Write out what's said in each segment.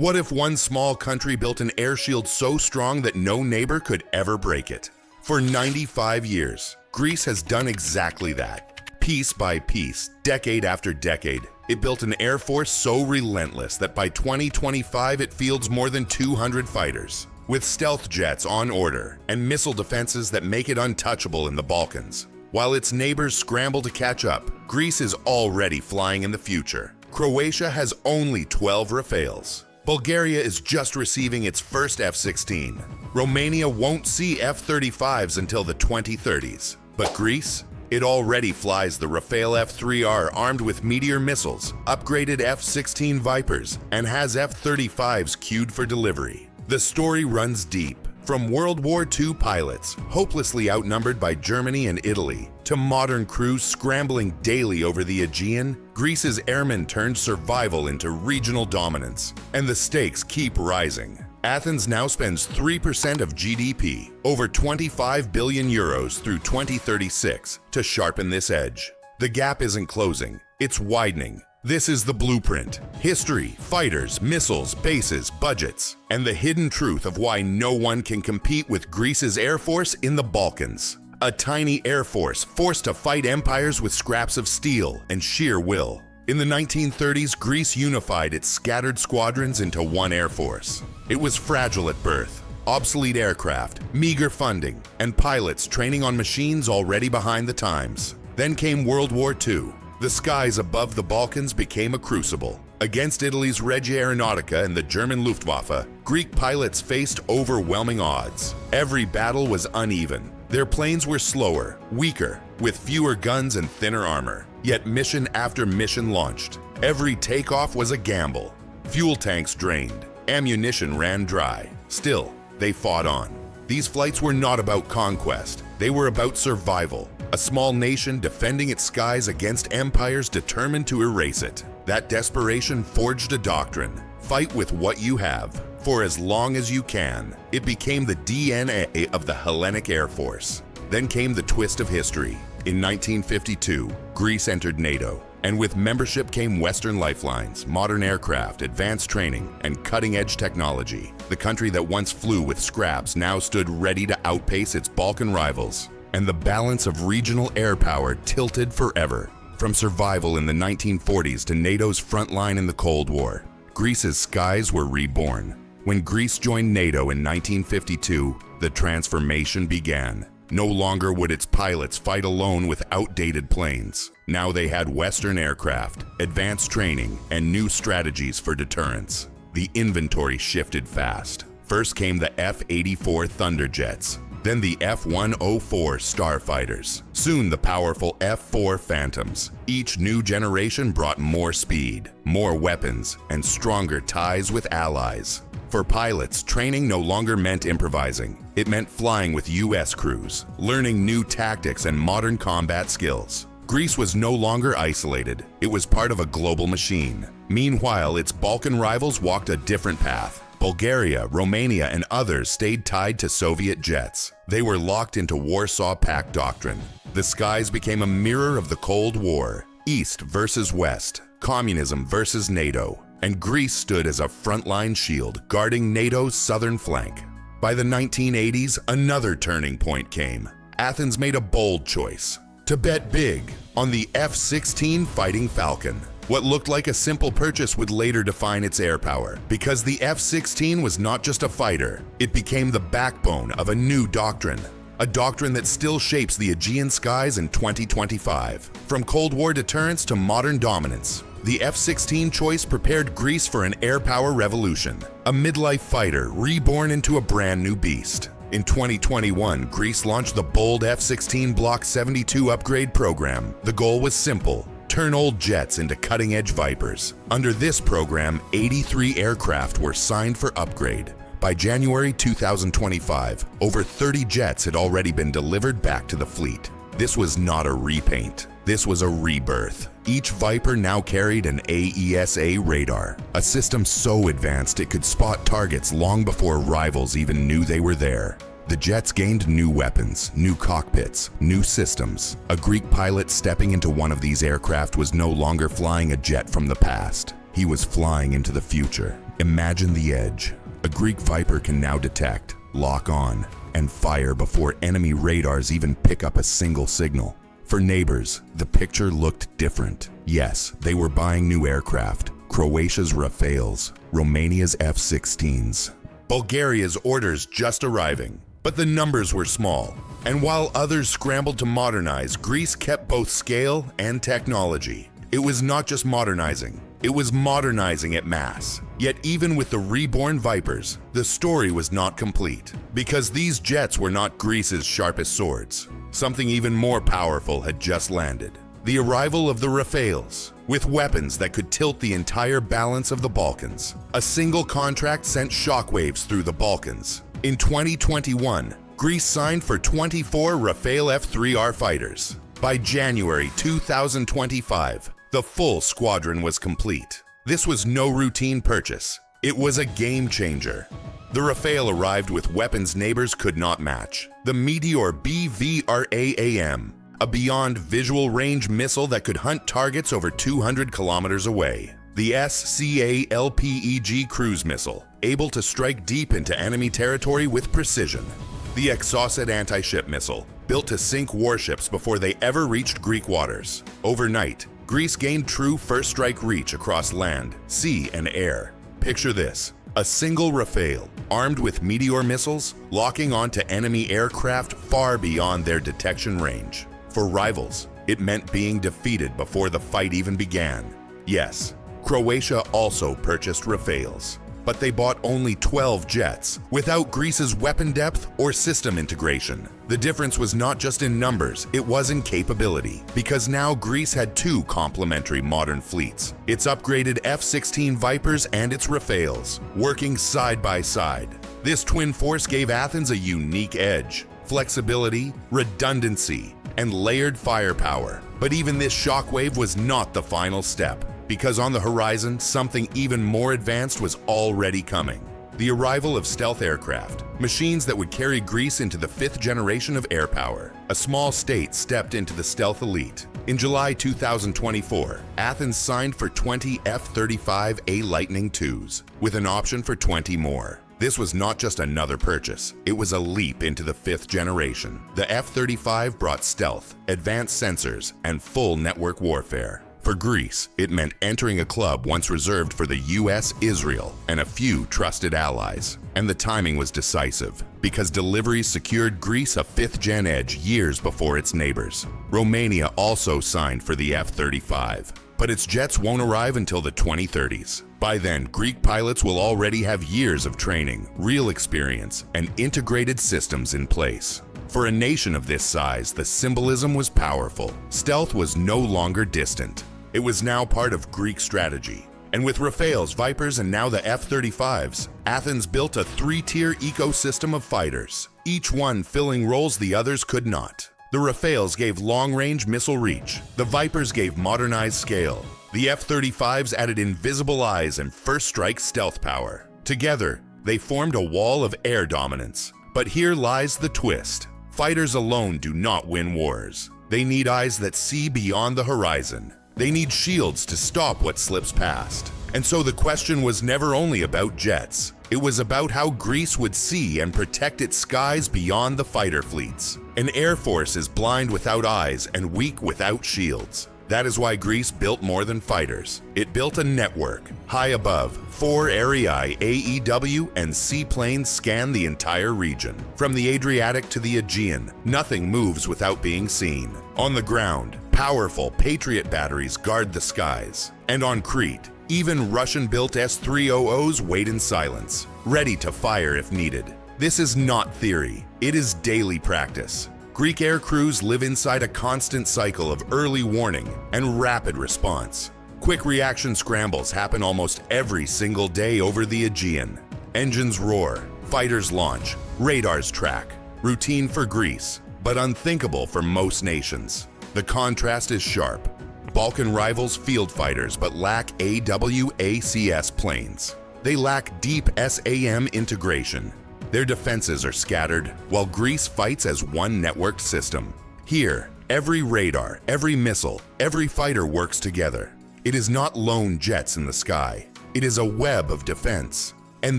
What if one small country built an air shield so strong that no neighbor could ever break it? For 95 years, Greece has done exactly that. Piece by piece, decade after decade, it built an air force so relentless that by 2025 it fields more than 200 fighters, with stealth jets on order and missile defenses that make it untouchable in the Balkans. While its neighbors scramble to catch up, Greece is already flying in the future. Croatia has only 12 Rafales. Bulgaria is just receiving its first F-16. Romania won't see F-35s until the 2030s. But Greece? It already flies the Rafale F-3R armed with Meteor missiles, upgraded F-16 Vipers, and has F-35s queued for delivery. The story runs deep. From World War II pilots, hopelessly outnumbered by Germany and Italy, to modern crews scrambling daily over the Aegean, Greece's airmen turned survival into regional dominance, and the stakes keep rising. Athens now spends 3% of GDP, over 25 billion euros through 2036, to sharpen this edge. The gap isn't closing, it's widening. This is the blueprint. History, fighters, missiles, bases, budgets, and the hidden truth of why no one can compete with Greece's air force in the Balkans. A tiny air force forced to fight empires with scraps of steel and sheer will. In the 1930s, Greece unified its scattered squadrons into one air force. It was fragile at birth. Obsolete aircraft, meager funding, and pilots training on machines already behind the times. Then came World War II. The skies above the Balkans became a crucible. Against Italy's Regia Aeronautica and the German Luftwaffe, Greek pilots faced overwhelming odds. Every battle was uneven. Their planes were slower, weaker, with fewer guns and thinner armor. Yet mission after mission launched. Every takeoff was a gamble. Fuel tanks drained. Ammunition ran dry. Still, they fought on. These flights were not about conquest. They were about survival. A small nation defending its skies against empires determined to erase it. That desperation forged a doctrine. Fight with what you have, for as long as you can. It became the DNA of the Hellenic Air Force. Then came the twist of history. In 1952, Greece entered NATO, and with membership came Western lifelines, modern aircraft, advanced training, and cutting-edge technology. The country that once flew with scraps now stood ready to outpace its Balkan rivals. And the balance of regional air power tilted forever. From survival in the 1940s to NATO's front line in the Cold War, Greece's skies were reborn. When Greece joined NATO in 1952, the transformation began. No longer would its pilots fight alone with outdated planes. Now they had Western aircraft, advanced training, and new strategies for deterrence. The inventory shifted fast. First came the F-84 Thunderjets, then the F-104 Starfighters, soon the powerful F-4 Phantoms. Each new generation brought more speed, more weapons, and stronger ties with allies. For pilots, training no longer meant improvising. It meant flying with US crews, learning new tactics and modern combat skills. Greece was no longer isolated. It was part of a global machine. Meanwhile, its Balkan rivals walked a different path. Bulgaria, Romania, and others stayed tied to Soviet jets. They were locked into Warsaw Pact doctrine. The skies became a mirror of the Cold War. East versus West, communism versus NATO. And Greece stood as a frontline shield, guarding NATO's southern flank. By the 1980s, another turning point came. Athens made a bold choice to bet big on the F-16 Fighting Falcon. What looked like a simple purchase would later define its air power, because the F-16 was not just a fighter, it became the backbone of a new doctrine. A doctrine that still shapes the Aegean skies in 2025. From Cold War deterrence to modern dominance, the F-16 choice prepared Greece for an air power revolution. A midlife fighter reborn into a brand new beast. In 2021, Greece launched the bold F-16 Block 72 upgrade program. The goal was simple: turn old jets into cutting-edge Vipers. Under this program, 83 aircraft were signed for upgrade. By January 2025, over 30 jets had already been delivered back to the fleet. This was not a repaint. This was a rebirth. Each Viper now carried an AESA radar, a system so advanced it could spot targets long before rivals even knew they were there. The jets gained new weapons, new cockpits, new systems. A Greek pilot stepping into one of these aircraft was no longer flying a jet from the past. He was flying into the future. Imagine the edge. A Greek Viper can now detect, lock on, and fire before enemy radars even pick up a single signal. For neighbors, the picture looked different. Yes, they were buying new aircraft, Croatia's Rafales, Romania's F-16s. Bulgaria's orders just arriving, but the numbers were small. And while others scrambled to modernize, Greece kept both scale and technology. It was not just modernizing, it was modernizing at mass. Yet even with the reborn Vipers, the story was not complete. Because these jets were not Greece's sharpest swords. Something even more powerful had just landed. The arrival of the Rafales, with weapons that could tilt the entire balance of the Balkans. A single contract sent shockwaves through the Balkans. In 2021, Greece signed for 24 Rafale F-3R fighters. By January 2025, the full squadron was complete. This was no routine purchase. It was a game changer. The Rafale arrived with weapons neighbors could not match. The Meteor BVRAAM, a beyond visual range missile that could hunt targets over 200 kilometers away. The SCALPEG cruise missile, able to strike deep into enemy territory with precision. The Exocet anti-ship missile, built to sink warships before they ever reached Greek waters. Overnight, Greece gained true first strike reach across land, sea, and air. Picture this: a single Rafale, armed with Meteor missiles, locking onto enemy aircraft far beyond their detection range. For rivals, it meant being defeated before the fight even began. Yes, Croatia also purchased Rafales, but they bought only 12 jets, without Greece's weapon depth or system integration. The difference was not just in numbers, it was in capability, because now Greece had two complementary modern fleets, its upgraded F-16 Vipers and its Rafales, working side by side. This twin force gave Athens a unique edge: flexibility, redundancy, and layered firepower. But even this shockwave was not the final step, because on the horizon, something even more advanced was already coming. The arrival of stealth aircraft, machines that would carry Greece into the fifth generation of air power. A small state stepped into the stealth elite. In July 2024, Athens signed for 20 F-35A Lightning IIs, with an option for 20 more. This was not just another purchase, it was a leap into the fifth generation. The F-35 brought stealth, advanced sensors, and full network warfare. For Greece, it meant entering a club once reserved for the US, Israel, and a few trusted allies. And the timing was decisive, because deliveries secured Greece a fifth-gen edge years before its neighbors. Romania also signed for the F-35, but its jets won't arrive until the 2030s. By then, Greek pilots will already have years of training, real experience, and integrated systems in place. For a nation of this size, the symbolism was powerful. Stealth was no longer distant. It was now part of Greek strategy. And with Rafales, Vipers, and now the F-35s, Athens built a three-tier ecosystem of fighters, each one filling roles the others could not. The Rafales gave long-range missile reach. The Vipers gave modernized scale. The F-35s added invisible eyes and first-strike stealth power. Together, they formed a wall of air dominance. But here lies the twist. Fighters alone do not win wars. They need eyes that see beyond the horizon. They need shields to stop what slips past. And so the question was never only about jets. It was about how Greece would see and protect its skies beyond the fighter fleets. An air force is blind without eyes and weak without shields. That is why Greece built more than fighters. It built a network. High above, 4 Ariei AEW and seaplanes scan the entire region. From the Adriatic to the Aegean, nothing moves without being seen. On the ground, powerful Patriot batteries guard the skies. And on Crete, even Russian-built S-300s wait in silence, ready to fire if needed. This is not theory, it is daily practice. Greek air crews live inside a constant cycle of early warning and rapid response. Quick reaction scrambles happen almost every single day over the Aegean. Engines roar, fighters launch, radars track. Routine for Greece, but unthinkable for most nations. The contrast is sharp. Balkan rivals field fighters but lack AWACS planes. They lack deep SAM integration. Their defenses are scattered, while Greece fights as one networked system. Here, every radar, every missile, every fighter works together. It is not lone jets in the sky. It is a web of defense. And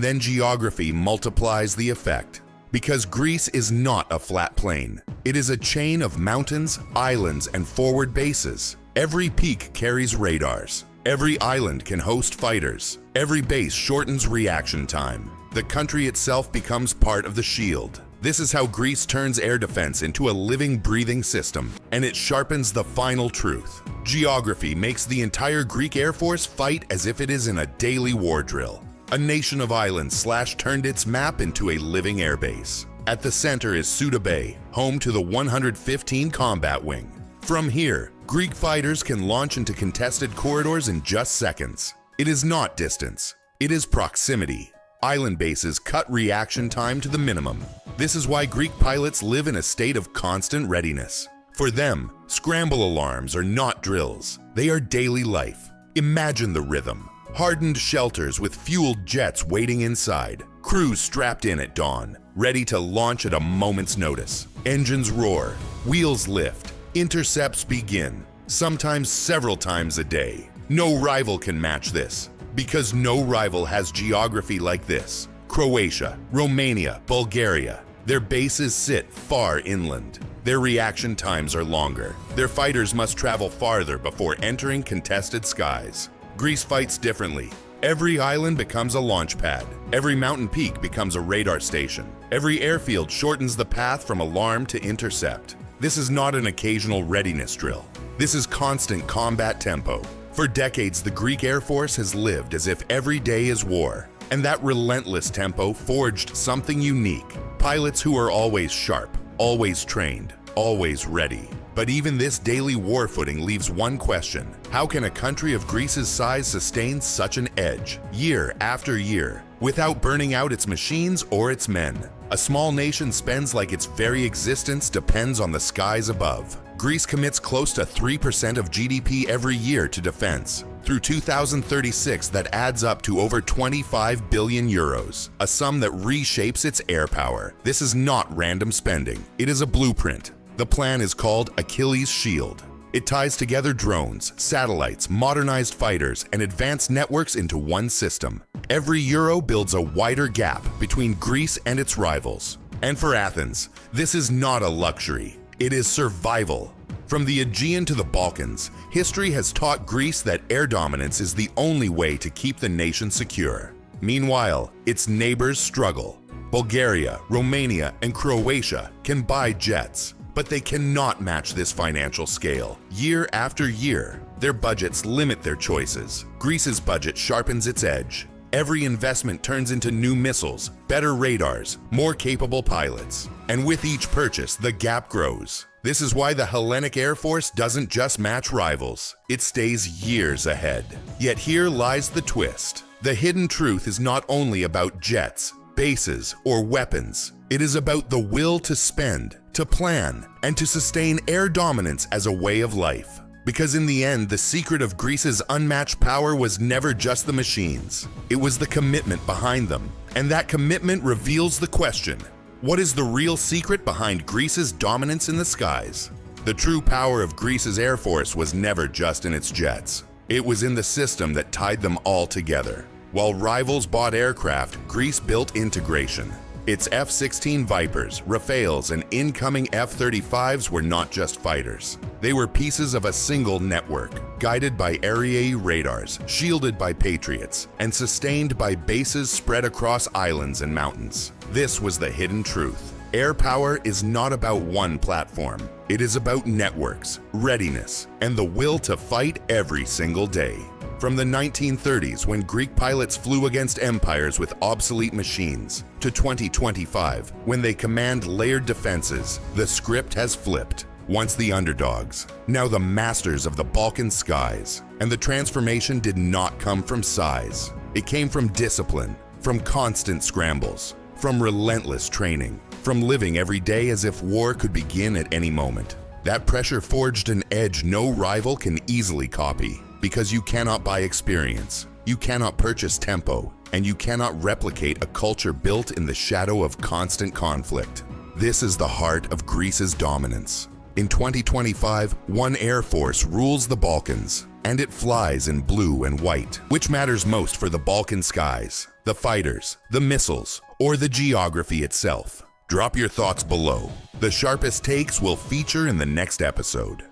then geography multiplies the effect. Because Greece is not a flat plain. It is a chain of mountains, islands, and forward bases. Every peak carries radars. Every island can host fighters. Every base shortens reaction time. The country itself becomes part of the shield. This is how Greece turns air defense into a living, breathing system, and it sharpens the final truth. Geography makes the entire Greek Air Force fight as if it is in a daily war drill. A nation of islands turned its map into a living airbase. At the center is Suda Bay, home to the 115 Combat Wing. From here, Greek fighters can launch into contested corridors in just seconds. It is not distance, it is proximity. Island bases cut reaction time to the minimum. This is why Greek pilots live in a state of constant readiness. For them, scramble alarms are not drills. They are daily life. Imagine the rhythm. Hardened shelters with fueled jets waiting inside. Crews strapped in at dawn, ready to launch at a moment's notice. Engines roar, wheels lift, intercepts begin, sometimes several times a day. No rival can match this, because no rival has geography like this. Croatia, Romania, Bulgaria. Their bases sit far inland. Their reaction times are longer. Their fighters must travel farther before entering contested skies. Greece fights differently. Every island becomes a launch pad. Every mountain peak becomes a radar station. Every airfield shortens the path from alarm to intercept. This is not an occasional readiness drill. This is constant combat tempo. For decades, the Greek Air Force has lived as if every day is war. And that relentless tempo forged something unique. Pilots who are always sharp, always trained, always ready. But even this daily war footing leaves one question. How can a country of Greece's size sustain such an edge, year after year, without burning out its machines or its men? A small nation spends like its very existence depends on the skies above. Greece commits close to 3% of GDP every year to defense. Through 2036, that adds up to over 25 billion euros, a sum that reshapes its air power. This is not random spending. It is a blueprint. The plan is called Achilles' Shield. It ties together drones, satellites, modernized fighters, and advanced networks into one system. Every euro builds a wider gap between Greece and its rivals. And for Athens, this is not a luxury. It is survival. From the Aegean to the Balkans, history has taught Greece that air dominance is the only way to keep the nation secure. Meanwhile, its neighbors struggle. Bulgaria, Romania, and Croatia can buy jets, but they cannot match this financial scale. Year after year, their budgets limit their choices. Greece's budget sharpens its edge. Every investment turns into new missiles, better radars, more capable pilots. And with each purchase, the gap grows. This is why the Hellenic Air Force doesn't just match rivals, it stays years ahead. Yet here lies the twist. The hidden truth is not only about jets, bases, or weapons. It is about the will to spend, to plan, and to sustain air dominance as a way of life. Because in the end, the secret of Greece's unmatched power was never just the machines. It was the commitment behind them. And that commitment reveals the question: what is the real secret behind Greece's dominance in the skies? The true power of Greece's Air Force was never just in its jets. It was in the system that tied them all together. While rivals bought aircraft, Greece built integration. Its F-16 Vipers, Rafales, and incoming F-35s were not just fighters. They were pieces of a single network, guided by Ariane radars, shielded by Patriots, and sustained by bases spread across islands and mountains. This was the hidden truth. Air power is not about one platform. It is about networks, readiness, and the will to fight every single day. From the 1930s, when Greek pilots flew against empires with obsolete machines, to 2025, when they command layered defenses, the script has flipped. Once the underdogs, now the masters of the Balkan skies. And the transformation did not come from size. It came from discipline, from constant scrambles, from relentless training, from living every day as if war could begin at any moment. That pressure forged an edge no rival can easily copy. Because you cannot buy experience, you cannot purchase tempo, and you cannot replicate a culture built in the shadow of constant conflict. This is the heart of Greece's dominance. In 2025, one air force rules the Balkans. And it flies in blue and white. Which matters most for the Balkan skies? The fighters, the missiles, or the geography itself? Drop your thoughts below. The sharpest takes will feature in the next episode.